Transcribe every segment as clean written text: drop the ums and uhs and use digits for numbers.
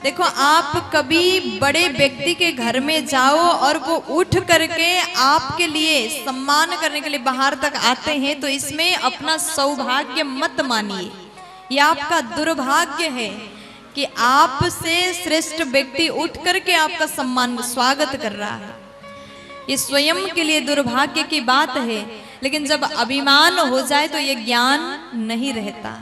देखो, आप कभी बड़े व्यक्ति के घर में जाओ और वो उठ करके आपके लिए सम्मान करने के लिए बाहर तक आते हैं, तो इसमें अपना सौभाग्य मत मानिए। यह आपका दुर्भाग्य है कि आपसे श्रेष्ठ व्यक्ति उठ करके आपका सम्मान स्वागत कर रहा है। ये स्वयं के लिए दुर्भाग्य की बात है, लेकिन जब अभिमान हो जाए तो ये ज्ञान नहीं रहता।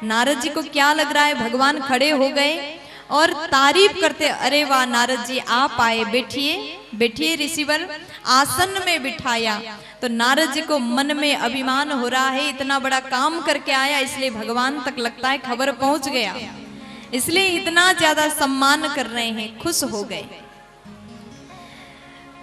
नारद जी को क्या लग रहा है, भगवान खड़े हो गए और तारीफ करते, अरे वाह नारद जी आप आए, बैठिए बैठिए। ऋषिवर आसन में बिठाया तो नारद जी को मन में अभिमान हो रहा है, इतना बड़ा काम करके आया, इसलिए भगवान तक लगता है खबर पहुंच गया, इसलिए इतना ज्यादा सम्मान कर रहे हैं, खुश हो गए।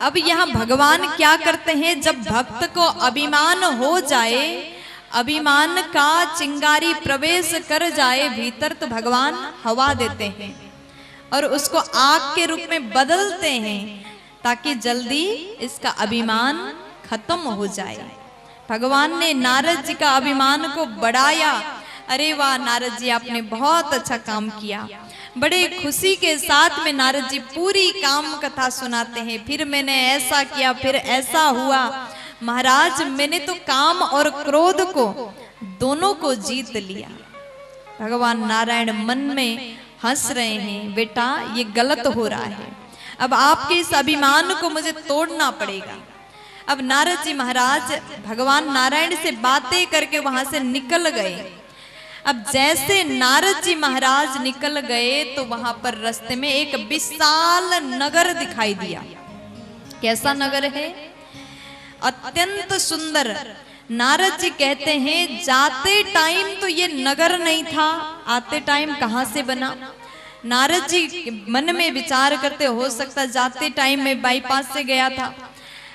अब यहाँ भगवान क्या करते हैं, जब भक्त को अभिमान हो जाए, अभिमान का चिंगारी प्रवेश कर जाए भीतर, तो भगवान हवा देते हैं और उसको आग के रूप में बदलते हैं ताकि जल्दी इसका अभिमान खत्म हो जाए। भगवान ने नारद जी का अभिमान को बढ़ाया। अरे वाह नारद जी आपने बहुत अच्छा काम किया। बड़े खुशी के साथ में नारद जी पूरी काम कथा सुनाते हैं। फिर मैंने ऐसा किया, फिर ऐसा हुआ। महाराज मैंने तो काम और क्रोध को दोनों को जीत लिया। भगवान नारायण मन में हंस रहे हैं, बेटा ये गलत हो रहा है, अब आपके इस अभिमान को मुझे तोड़ना पड़ेगा। अब नारद जी महाराज भगवान नारायण से बातें करके वहां से निकल गए। अब जैसे नारद जी महाराज निकल गए तो वहां पर रास्ते में एक विशाल नगर दिखाई दिया। कैसा नगर है, अत्यंत सुंदर। नारद जी कहते हैं जाते टाइम तो ये नगर नहीं था, आते टाइम कहां से बना। नारद जी मन में विचार करते, हो सकता जाते टाइम में बाईपास से गया था,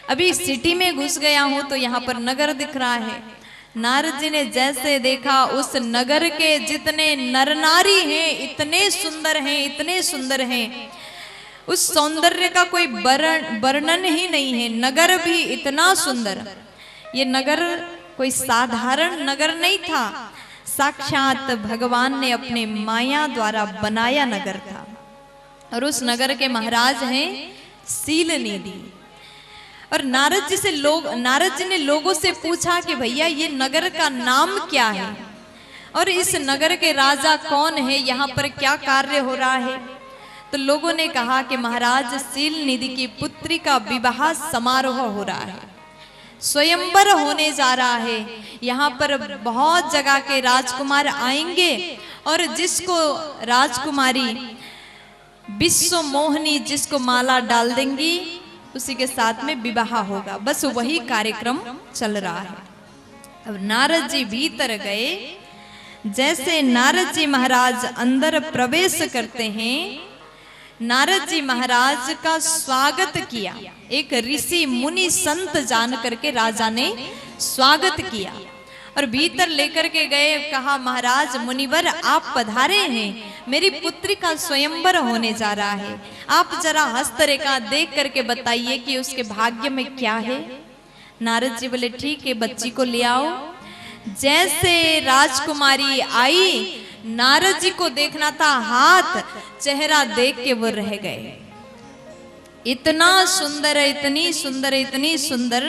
अभी सिटी में घुस गया हूं तो यहाँ पर नगर दिख रहा है। नारद जी ने जैसे देखा उस नगर के जितने नर नारी हैं इतने सुंदर हैं, इतने सुंदर हैं, उस सौंदर्य का कोई वर्णन ही नहीं है। नगर भी इतना सुंदर। ये नगर कोई साधारण नगर नहीं था, साक्षात भगवान ने अपने माया द्वारा बनाया नगर था। और उस नगर के महाराज हैं शीलनिधि। और नारद जी ने लोगों से पूछा कि भैया ये नगर का नाम क्या है और इस नगर के राजा कौन है, यहाँ पर क्या कार्य हो रहा है। तो लोगों ने कहा कि महाराज शीलनिधि की पुत्री का विवाह समारोह हो रहा है, स्वयंवर होने जा रहा है। यहाँ पर बहुत जगह के राजकुमार आएंगे और जिसको राजकुमारी विश्व मोहनी जिसको माला डाल देंगी उसी के साथ में विवाह होगा। बस वही कार्यक्रम चल रहा है। अब नारद जी भीतर गए। जैसे नारद जी महाराज अंदर प्रवेश करते हैं, नारद जी महाराज का स्वागत किया। एक ऋषि मुनि संत जान करके राजा ने स्वागत किया और भीतर लेकर के गए। कहा महाराज मुनिवर आप पधारे हैं, मेरी पुत्री का स्वयंवर होने जा रहा है, आप जरा हस्तरेखा देख करके बताइए कि उसके भाग्य में क्या है। नारद जी बोले ठीक है बच्ची को ले आओ। जैसे राजकुमारी आई, नारद जी को देखना था हाथ, चेहरा देख के वो रह गए। इतना सुंदर है, इतनी सुंदर है, इतनी सुंदर,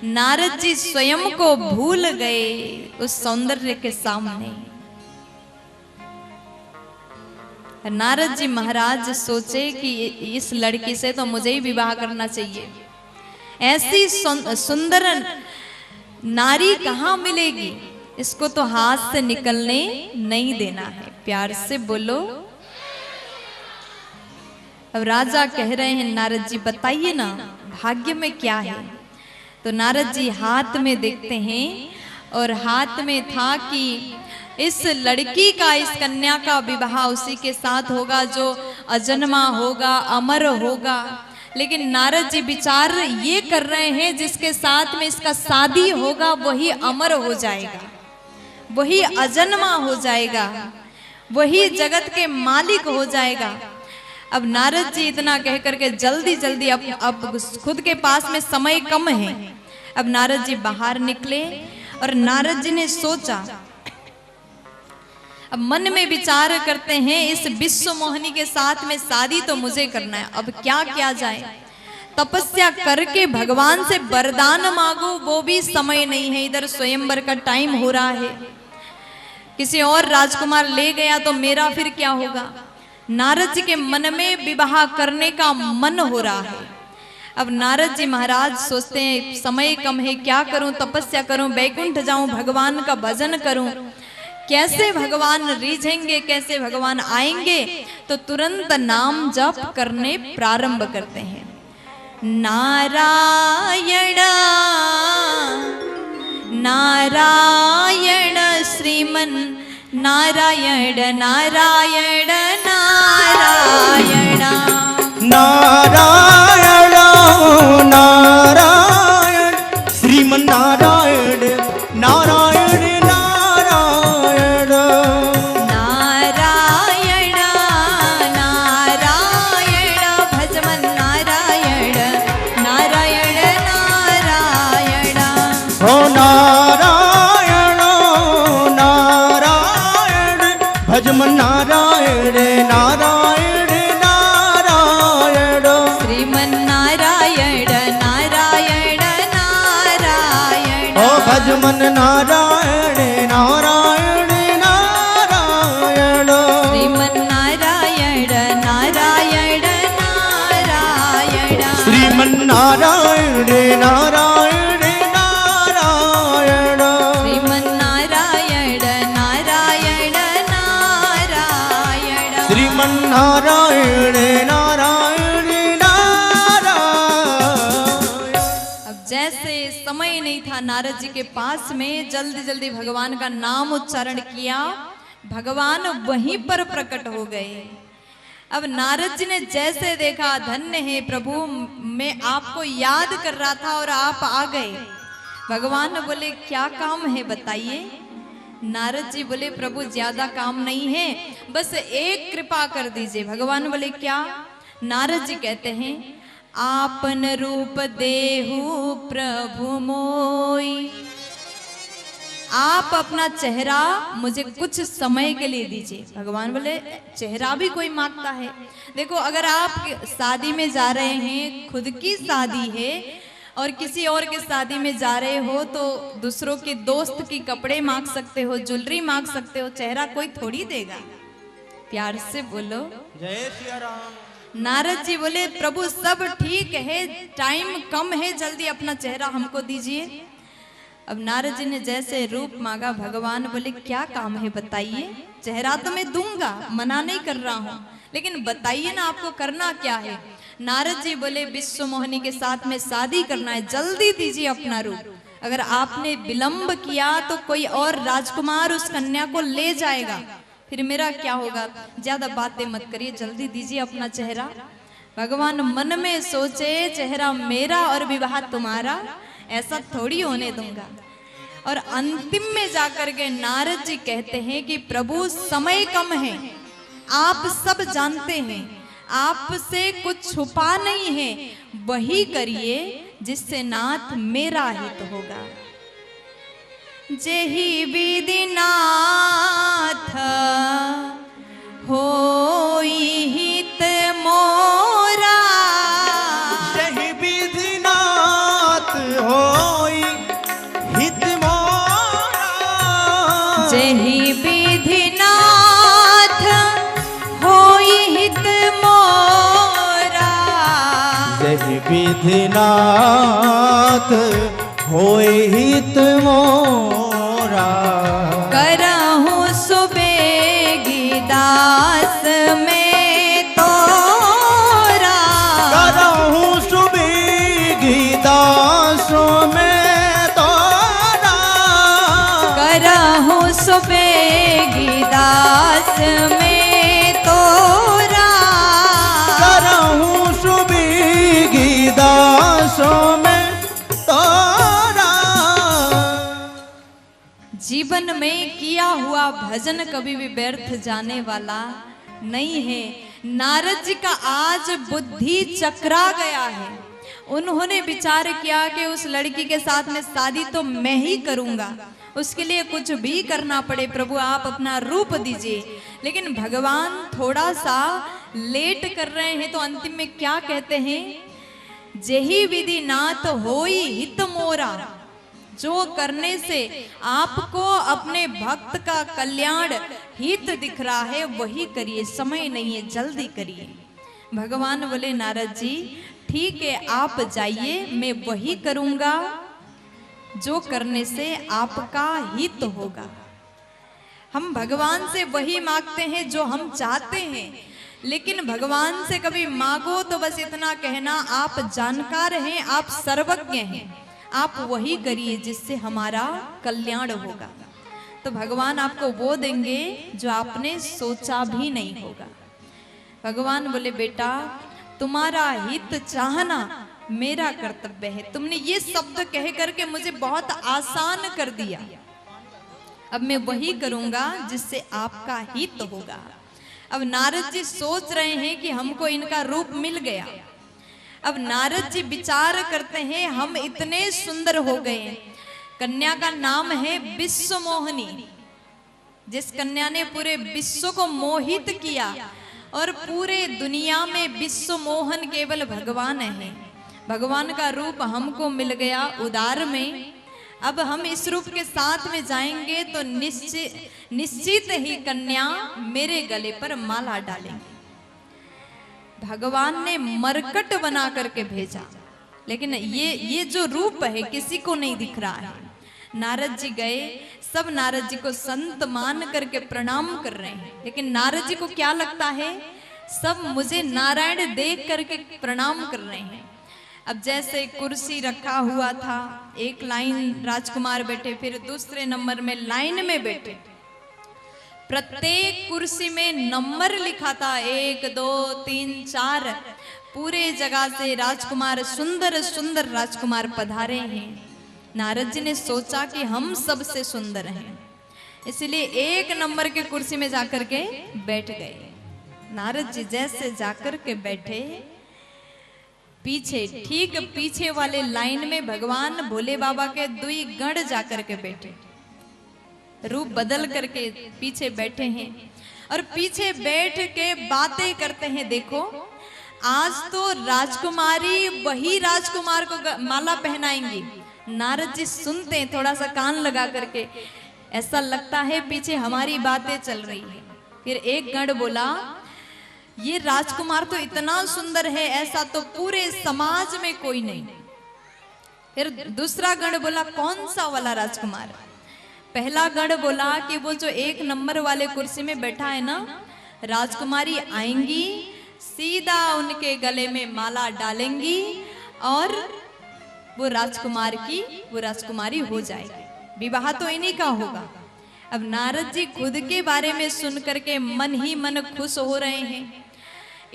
नारद जी स्वयं को भूल गए उस सौंदर्य के सामने। नारद जी महाराज सोचे कि इस लड़की से तो मुझे ही विवाह करना चाहिए, ऐसी सुंदर नारी कहाँ मिलेगी, इसको तो हाथ से निकलने नहीं देना है। प्यार से बोलो। अब राजा कह रहे हैं नारद जी बताइए ना भाग्य में क्या है। तो नारद जी हाथ में देखते हैं और हाथ में था कि इस लड़की का, इस कन्या का विवाह उसी के साथ होगा जो अजन्मा होगा, अमर होगा। लेकिन नारद जी विचार ये कर रहे हैं जिसके साथ में इसका शादी होगा वही अमर हो जाएगा, वही अजन्मा हो जाएगा, वही जगत के मालिक हो जाएगा। अब नारद जी इतना कह करके जल्दी जल्दी अब खुद के पास में समय कम है। अब नारद जी बाहर निकले और नारद जी ने सोचा। अब मन में विचार करते हैं इस विश्व मोहिनी के साथ में शादी तो मुझे करना है, अब क्या किया जाए। तपस्या करके भगवान से वरदान मांगो, वो भी समय नहीं है, इधर स्वयंवर का टाइम हो रहा है, किसी और राजकुमार ले गया तो मेरा फिर क्या होगा। नारद जी के मन में विवाह करने का मन हो रहा है। अब नारद जी महाराज सोचते हैं समय कम है, क्या करूं, तपस्या करूं, बैकुंठ जाऊं, भगवान का भजन करूं, कैसे भगवान रिझेंगे, कैसे भगवान आएंगे। तो तुरंत नाम जप करने प्रारंभ करते हैं। नारायण नारायण श्रीमन नारायण नारायण नारायण नारायण नारायण श्रीमन नारायण नारायण नारायण नारायण नारायण भजमन नारायण नारायण नारायण हो नारायण नारायण भजमन नारायण नारायण नारायण श्रीमन नारायण नारायण नारायण हो भजमन नारायण नारायण नारायण श्रीमन नारायण नारायण नारायण श्रीमन नारायण नारायण नारायण श्रीमन नारायण नारायण नारायण श्रीमन नारायण नारायण नारायण। अब जैसे समय नहीं था नारद जी के पास में, जल्दी जल्दी भगवान का नाम उच्चारण किया, भगवान वहीं पर प्रकट हो गए। अब नारद जी ने जैसे देखा, धन्य है प्रभु, मैं आपको याद कर रहा था और आप आ गए। भगवान बोले क्या काम है बताइए। नारद जी बोले प्रभु ज्यादा काम नहीं है, बस एक कृपा कर दीजिए। भगवान बोले क्या। नारद जी कहते हैं आपन रूप देहु प्रभु मोई, आप अपना चेहरा मुझे कुछ समय के लिए दीजिए। भगवान बोले चेहरा भी कोई मांगता है। देखो अगर आप शादी में जा रहे हैं, खुद की शादी है और किसी और के शादी में जा रहे हो, तो दूसरों के दोस्त की कपड़े मांग सकते हो, ज्वेलरी मांग सकते हो, चेहरा कोई थोड़ी देगा। प्यार से बोलो जय सिया राम। नारद जी बोले प्रभु सब ठीक है, टाइम कम है, जल्दी अपना चेहरा हमको दीजिए। अब नारद जी ने जैसे रूप मांगा, भगवान बोले क्या काम है बताइए। चेहरा तो मैं दूंगा, मना नहीं कर रहा हूँ, लेकिन बताइए ना आपको करना क्या है। नारद जी बोले विश्व मोहिनी के साथ में शादी करना है, जल्दी दीजिए अपना रूप। अगर आपने विलंब किया तो कोई और राजकुमार उस कन्या को ले जाएगा, फिर मेरा क्या होगा। ज्यादा बातें मत करिए, जल्दी दीजिए अपना चेहरा। भगवान मन में सोचे चेहरा मेरा और विवाह तुम्हारा, ऐसा थोड़ी होने दूंगा। और अंतिम में जाकर के नारद जी कहते हैं कि प्रभु समय कम है, आप सब जानते हैं, आपसे कुछ छुपा नहीं है, वही करिए जिससे नाथ मेरा हित होगा। जेहि विधि नाथ होई हित मोरा, जेहि विधि नाथ होई हित मोरा, जेहि विधि नाथ होई हित मोरा, जेहि विधि नाथ होई हित मोरा, करहु सुबेगी दास में तोरा, करहु सुबेगी दास में तोरा, करहु सुबेगी दास में तोरा, करहु सुबेगी दास में तोरा। जीवन में किया हुआ भजन कभी भी व्यर्थ जाने वाला नहीं है। नारद जी का आज बुद्धि चकरा गया है उन्होंने विचार किया कि उस लड़की के साथ में शादी तो मैं ही करूंगा, उसके लिए कुछ भी करना पड़े प्रभु आप अपना रूप दीजिए। लेकिन भगवान थोड़ा सा लेट कर रहे हैं तो अंतिम में क्या कहते हैं, जेहि विधि नाथ होई हित मोरा, जो करने से आपको अपने भक्त का कल्याण हित दिख रहा है वही करिए, समय नहीं है जल्दी करिए। भगवान बोले नारद जी ठीक है आप जाइए, मैं वही करूंगा जो करने से आपका हित होगा। हम भगवान से वही मांगते हैं जो हम चाहते हैं, लेकिन भगवान से कभी मांगो तो बस इतना कहना आप जानकार हैं, आप सर्वज्ञ हैं, आप वही करिए जिससे हमारा कल्याण होगा। तो भगवान आपको वो देंगे जो आपने सोचा भी नहीं होगा। भगवान बोले बेटा तुम्हारा हित चाहना मेरा कर्तव्य है, तुमने ये शब्द कह करके मुझे बहुत आसान कर दिया, अब मैं वही करूंगा जिससे आपका हित होगा। अब नारद जी सोच रहे हैं कि हमको इनका रूप मिल गया। अब नारद जी विचार करते हैं हम इतने सुंदर हो गए। कन्या का नाम है विश्वमोहिनी, जिस कन्या ने पूरे विश्व को मोहित किया, और पूरे दुनिया में विश्व मोहन केवल भगवान है। भगवान का रूप हमको मिल गया उदार में। अब हम इस रूप के साथ में जाएंगे तो निश्चित ही कन्या मेरे गले पर माला डालेंगे। भगवान ने मरकट बना करके भेजा, लेकिन ये जो रूप है किसी को नहीं दिख रहा है। नारद जी गए, सब नारद जी को संत मान करके प्रणाम कर रहे हैं, लेकिन नारद जी को क्या लगता है सब मुझे नारायण देख करके प्रणाम कर रहे हैं। अब जैसे कुर्सी रखा हुआ था, एक लाइन राजकुमार बैठे, फिर दूसरे नंबर में लाइन में बैठे, प्रत्येक कुर्सी में नंबर लिखा था 1 2 3 4। पूरे जगह से राजकुमार सुंदर सुंदर राजकुमार पधारे हैं। नारद जी ने सोचा कि हम सबसे सुंदर हैं, इसलिए 1 नंबर के कुर्सी में जाकर के बैठ गए। नारद जी जैसे जाकर के बैठे, पीछे ठीक पीछे वाले लाइन में भगवान भोले बाबा के 2 गण जाकर के बैठे, रूप बदल करके पीछे बैठे हैं और पीछे बैठ के बातें करते हैं। देखो आज तो राजकुमारी वही राजकुमार को माला पहनाएंगी। नारद जी सुनते हैं थोड़ा सा कान लगा करके, ऐसा लगता है पीछे हमारी बातें चल रही है। फिर एक गण बोला ये राजकुमार तो इतना सुंदर है, ऐसा तो पूरे समाज में कोई नहीं। फिर दूसरा गण बोला कौन सा वाला राजकुमार? पहला गण बोला कि वो जो 1 नंबर वाले कुर्सी में बैठा है ना, राजकुमारी आएंगी, सीधा उनके गले में माला डालेंगी और वो राजकुमारी हो जाएगी, विवाह तो इन्हीं का होगा। अब नारद जी खुद के बारे में सुन करके मन ही मन खुश हो रहे हैं।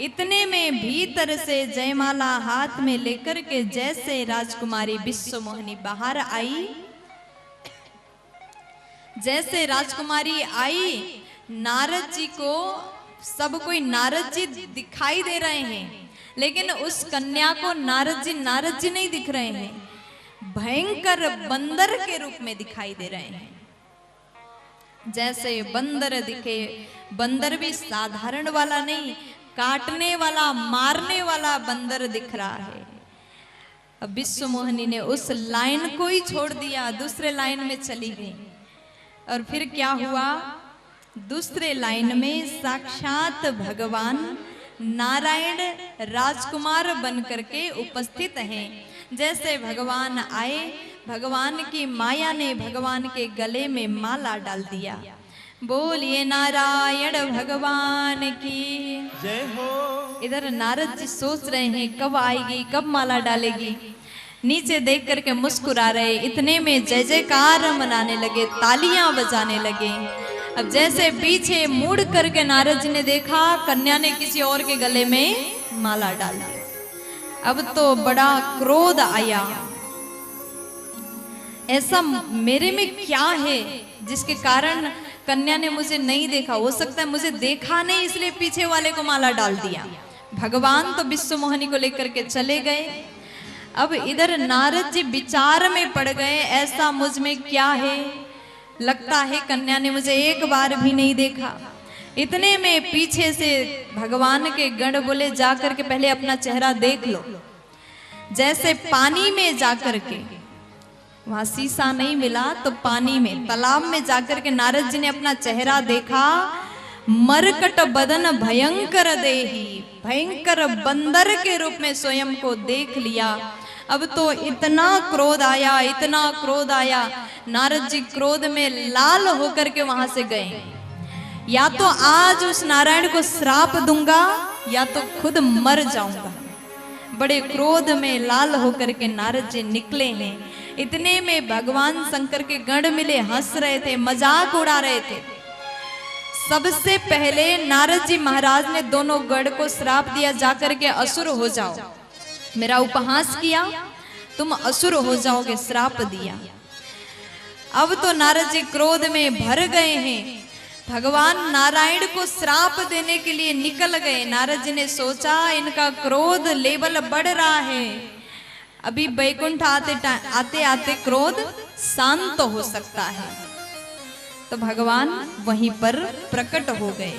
इतने में भीतर से जयमाला हाथ में लेकर के जैसे राजकुमारी विश्वमोहिनी बाहर आई, जैसे राजकुमारी आई, नारद जी को सब कोई नारद जी दिखाई दे रहे हैं, लेकिन उस कन्या को नारद जी नहीं दिख रहे हैं, भयंकर बंदर के रूप में दिखाई दे रहे हैं। जैसे बंदर दिखे, बंदर भी साधारण वाला नहीं, काटने वाला मारने वाला बंदर दिख रहा है। अब विश्वमोहिनी ने उस लाइन को ही छोड़ दिया, दूसरे लाइन में चली गई। और फिर क्या हुआ, दूसरे लाइन में साक्षात भगवान नारायण राजकुमार बन करके उपस्थित हैं। जैसे भगवान आए, भगवान की माया ने भगवान के गले में माला डाल दिया। बोलिए नारायण भगवान की जय हो। इधर नारद जी सोच रहे हैं कब आएगी, कब माला डालेगी। नीचे देख करके मुस्कुरा रहे, इतने में जय जयकार मनाने लगे, तालियां बजाने लगे। अब जैसे पीछे मुड़ करके नारद जी ने देखा, कन्या ने किसी और के गले में माला डाल दिया। अब तो बड़ा क्रोध आया, ऐसा मेरे में क्या है जिसके कारण कन्या ने मुझे नहीं देखा? हो सकता है मुझे देखा नहीं इसलिए पीछे वाले को माला डाल दिया। भगवान तो विश्वमोहिनी को लेकर के चले गए। अब इधर नारद जी विचार में पड़ गए, ऐसा मुझ में क्या है, लगता है कन्या ने मुझे एक बार भी नहीं देखा। इतने में पीछे से भगवान के गण बोले जाकर के पहले अपना चेहरा देख लो। जैसे पानी में जाकर के, वहां शीशा नहीं मिला तो पानी में तालाब में जाकर के नारद जी ने अपना चेहरा देखा। मरकट बदन भयंकर देही, भयंकर बंदर के रूप में स्वयं को देख लिया। अब तो इतना क्रोध आया, इतना क्रोध आया, नारद जी क्रोध में लाल होकर के वहां से गए। या तो आज उस नारायण को श्राप दूंगा या तो खुद मर जाऊंगा। बड़े क्रोध में लाल होकर के नारद जी निकले हैं। इतने में भगवान शंकर के गण मिले, हंस रहे थे, मजाक उड़ा रहे थे। सबसे पहले नारद जी महाराज ने दोनों गण को श्राप दिया, जाकर के असुर हो जाओ। मेरा उपहास किया, तुम असुर हो जाओगे, श्राप दिया। अब तो नारद जी क्रोध में भर गए हैं, भगवान नारायण को श्राप देने के लिए निकल गए। नारद जी ने सोचा इनका क्रोध लेवल बढ़ रहा है, अभी बैकुंठ आते आते क्रोध शांत हो सकता है। तो भगवान वहीं पर प्रकट हो गए।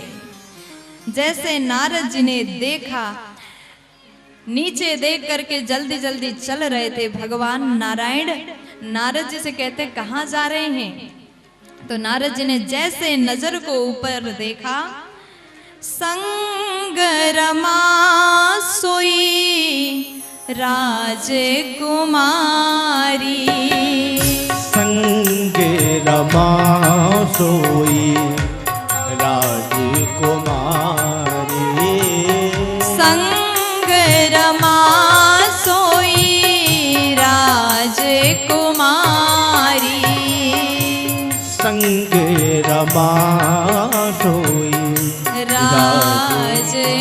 जैसे नारद जी ने देखा, नीचे देख करके जल्दी जल्दी चल रहे थे भगवान नारायण। नारद जी से कहते कहाँ जा रहे हैं? तो नारद जी ने जैसे नजर को ऊपर देखा, संगरमा सोई राजकुमारी, संगरमा सोई राजकुमारी, संगरमा सोई राजकुमारी, संगरमा सोई राजकुमारी।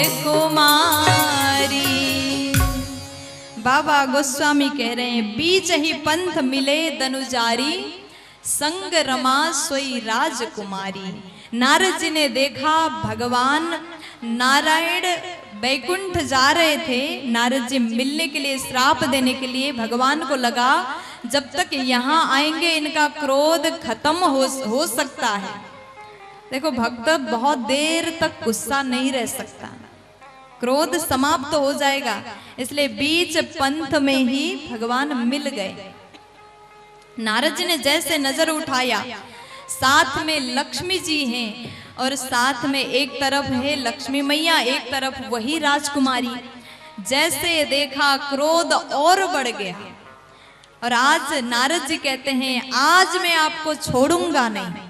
बाबा गोस्वामी कह रहे हैं, बीच ही पंथ मिले दनुजारी, संग रमा सोई राजकुमारी। नारद जी ने देखा भगवान नारायण बैकुंठ जा रहे थे। नारद जी मिलने के लिए, श्राप देने के लिए, भगवान को लगा जब तक यहाँ आएंगे इनका क्रोध खत्म हो सकता है। देखो भक्त बहुत देर तक गुस्सा नहीं रह सकता, क्रोध समाप्त हो जाएगा। इसलिए बीच पंथ में ही भगवान मिल गए। नारद जी ने जैसे नजर उठाया, साथ में लक्ष्मी जी हैं और साथ में एक तरफ है लक्ष्मी मैया, एक तरफ वही राजकुमारी। जैसे देखा क्रोध और बढ़ गया। और आज नारद जी कहते हैं, आज मैं आपको छोड़ूंगा नहीं।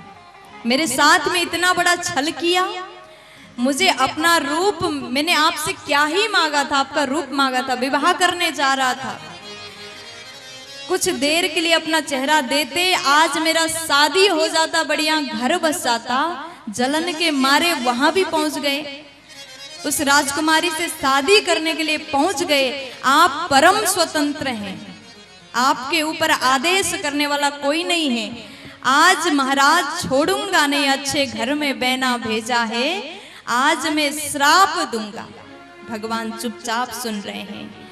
मेरे साथ में इतना बड़ा छल किया, मुझे अपना रूप, मैंने आपसे क्या ही मांगा था, आपका रूप मांगा था, विवाह करने जा रहा था, कुछ देर के लिए अपना चेहरा देते, आज मेरा शादी हो जाता, बढ़िया घर बस जाता। जलन के मारे वहां भी पहुंच गए, उस राजकुमारी से शादी करने के लिए पहुंच गए। आप परम स्वतंत्र हैं, आपके ऊपर आदेश करने वाला कोई नहीं है। आज महाराज छोड़ूंगा नहीं, अच्छे घर में बहना भेजा है, आज मैं श्राप दूंगा। भगवान चुपचाप सुन रहे हैं।